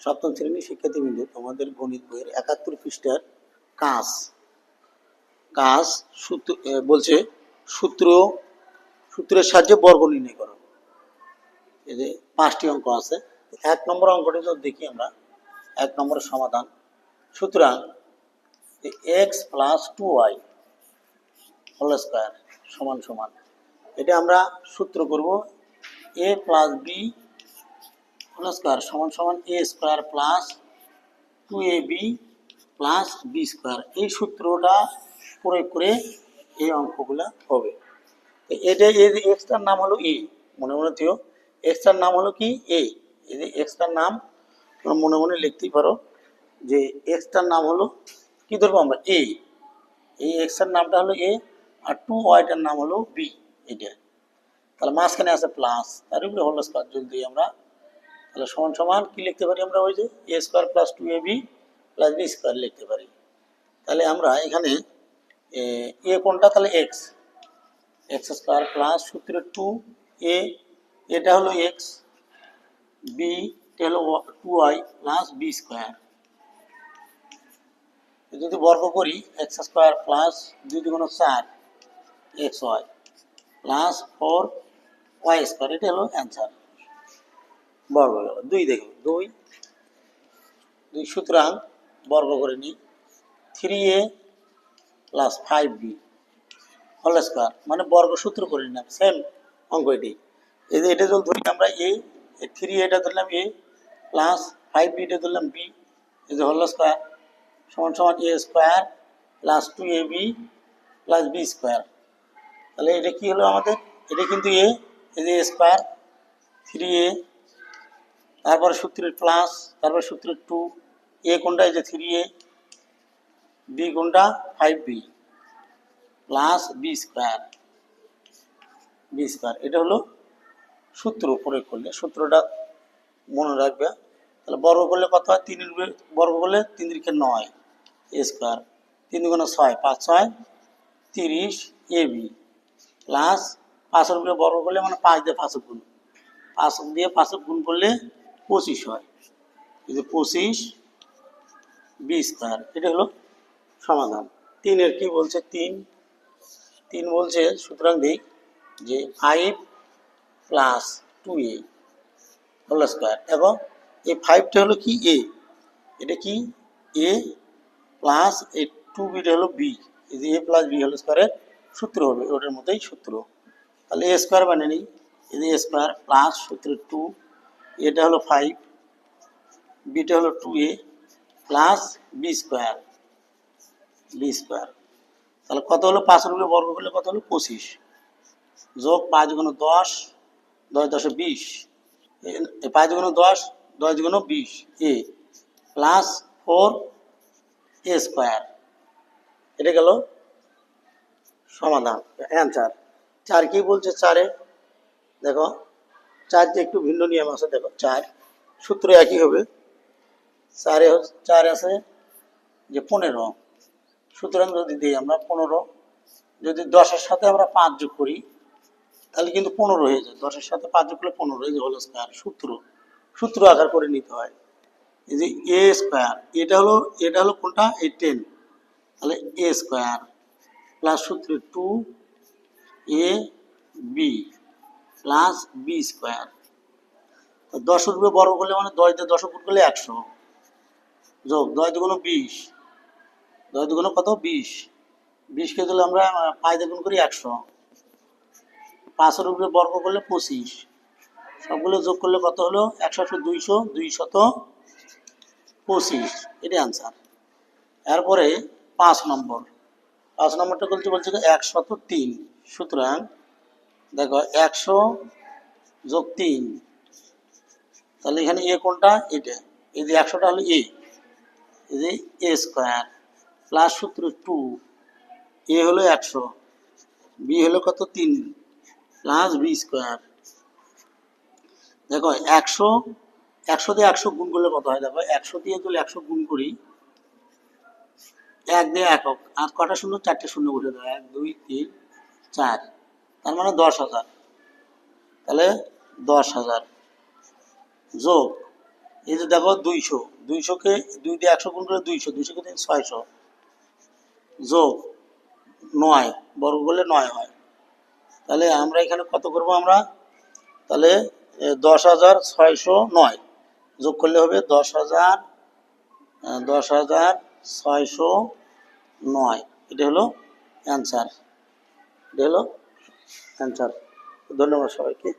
সপ্তম শ্রেণীর শিক্ষার্থীবৃন্দ, তোমাদের গণিত বইয়ের ৭১ পৃষ্ঠার কাজ কাজ সূত্র বলছে সূত্রের সাহায্যে বর্গ নির্ণয় করো। এই যে 5টি অঙ্ক আছে। 1 নম্বর অঙ্কটি যদি দেখি আমরা, 1 নম্বরের সমাধান। সুতরাং x + 2y হোল স্কয়ার সমান সমান, এটা আমরা সূত্র করব a + b হোল স্কয়ার সমান সমান a square plus 2ab plus b square. এই সূত্রটা প্রয়োগ করে এই অঙ্কগুলো হবে। এটা এই যে এক্সটার নাম হলো এ, মনে মনে থিও এক্সটার নাম হলো কি এ। এই যে এক্সটার নাম তোমরা মনে মনে লিখতেই পারো যে এক্সটার নাম হলো কি ধরবো আমরা এ। এই এক্সটার নামটা হলো এ আর 2yটার নাম হলো বি। এটা তাহলে মাঝখানে আছে প্লাস, তার উপরে হোল স্কয়ার যদি দিই আমরা, তাহলে সমান সমান কি লিখতে পারি আমরা, ওই যে a square plus 2ab plus b square লিখতে পারি। তাহলে আমরা এখানে এ কোনটা, তাহলে এক্স স্কয়ার প্লাস সূত্র 2a, এটা হলো এক্স, বি হলো 2y প্লাস বি স্কয়ার। যদি বর্গ করি x square plus 2 × 4 xy plus 4y square, এটা হলো অ্যান্সার। বর্গ গেল 2, দেখো 2 সুতরাং বর্গ করে নিই 3a plus 5b whole square, মানে বর্গ সূত্র করে নিলাম, সেম অঙ্ক এটি। এই যে এটা যদি ধরি আমরা a, 3 এটা ধরলাম a প্লাস 5b এটা ধরলাম b, এই যে হোল স্কয়ার সমান সমান a square plus 2ab plus b square. তাহলে এটা কি হলো আমাদের, এটা কিন্তু a, এই যে a স্কয়ার 3a, তারপরে সূত্রের প্লাস, তারপরে সূত্রের 2, a কোনটা, এই যে 3a, b কোনটা 5b প্লাস b স্কয়ার, এটা হলো সূত্র প্রয়োগ করলে। সূত্রটা মনে রাখবে। তাহলে বর্গ করলে কত হয়, 3 এর বর্গ করলে 3 × 9 a স্কয়ার, 3 × 6 5 6 30 ab প্লাস 5 এর উপরে বর্গ করলে মানে 5 দিয়ে 5 গুণ, 5 দিয়ে 5 গুণ করলে 25 হয়, এই যে 25 b স্কয়ার। এটা হলো সমাধান। 3 এর কি বলছে, 3 বলছে, সুতরাং দেই যে 5 প্লাস 2a হোল স্কয়ার, এবং এই 5টা হলো কি a, এটা কি a প্লাস এই 2bটা হলো b, এই যে a প্লাস b হোল স্কয়ারের সূত্র হবে, ওটার মধ্যেই সূত্র। তাহলে a স্কয়ার মানে নিই, এই যে a স্কয়ার প্লাস সূত্র 2, এটা হলো 5, bটা হলো 2a প্লাস b স্কয়ার, তাহলে কত হলো, 5 এর উপরে বর্গ করলে কত হলো 25, যোগ 5 × 10, 10 × 20, 5 × 10, 10 × 20 a প্লাস 4a স্কয়ার। এটা গেল সমাধান, অ্যান্সার। 4 কি বলছে, 4-এ দেখো 4 যে একটু ভিন্ন নিয়ম আছে, দেখো 4 সূত্র একই হবে। 4 আছে যে 15, সুতরাং যদি দিই আমরা 15, যদি 10-এর সাথে আমরা 5 যোগ করি তাহলে কিন্তু 15 হয়ে যায়, 10-এর সাথে 5 যোগ করলে 15, এই যে হোল স্কয়ার। সূত্র আকার করে নিতে হয়। এই যে a স্কয়ার, এটা হলো কোনটা, এই 10, তাহলে a স্কয়ার প্লাস সূত্র 2ab প্লাস b স্কয়ার। 10 এর উপরে বর্গ করলে মানে 10 দিয়ে 10 গুণ করলে 100, যোগ 10 × 20, 10 × কত 20, 20 কে দিলে আমরা 5 দিয়ে গুণ করি 100, 5 এর উপরে বর্গ করলে 25, সবগুলো যোগ করলে কত হলো 100 200 225, এটাই আনসার। এরপরে 5 নম্বরটা বলছে 103, সুতরাং দেখো 100 যোগ 3, তাহলে এখানে এ কোনটা, এটা, এই যে 100টা হলো এ, এই যে a স্কয়ার প্লাস সূত্র 2, a হলো 100, b হলো কত 3 প্লাস b স্কয়ার। দেখো 100 দিয়ে 100 গুণ করলে কত হয়, দেখো 100 দিয়ে যদি 100 গুণ করি, 1 দিয়ে একক, আর কটা শূন্য, 4টে শূন্য উঠে দেয়, 1 2 3 4, তার মানে 10,000। তাহলে 10,000 যোগ এই যে দেখো 200, 200-কে 2 দিয়ে 100 গুণ করে 200, 200-কে 600 যোগ 9 বর্গ করলে 9 হয়। তাহলে আমরা এখানে কত করব আমরা? তাহলে 10,609 যোগ করলে হবে 10,609। এটা হলো অ্যান্সার। এটা হলো অ্যান্সার। ধন্যবাদ সবাইকে।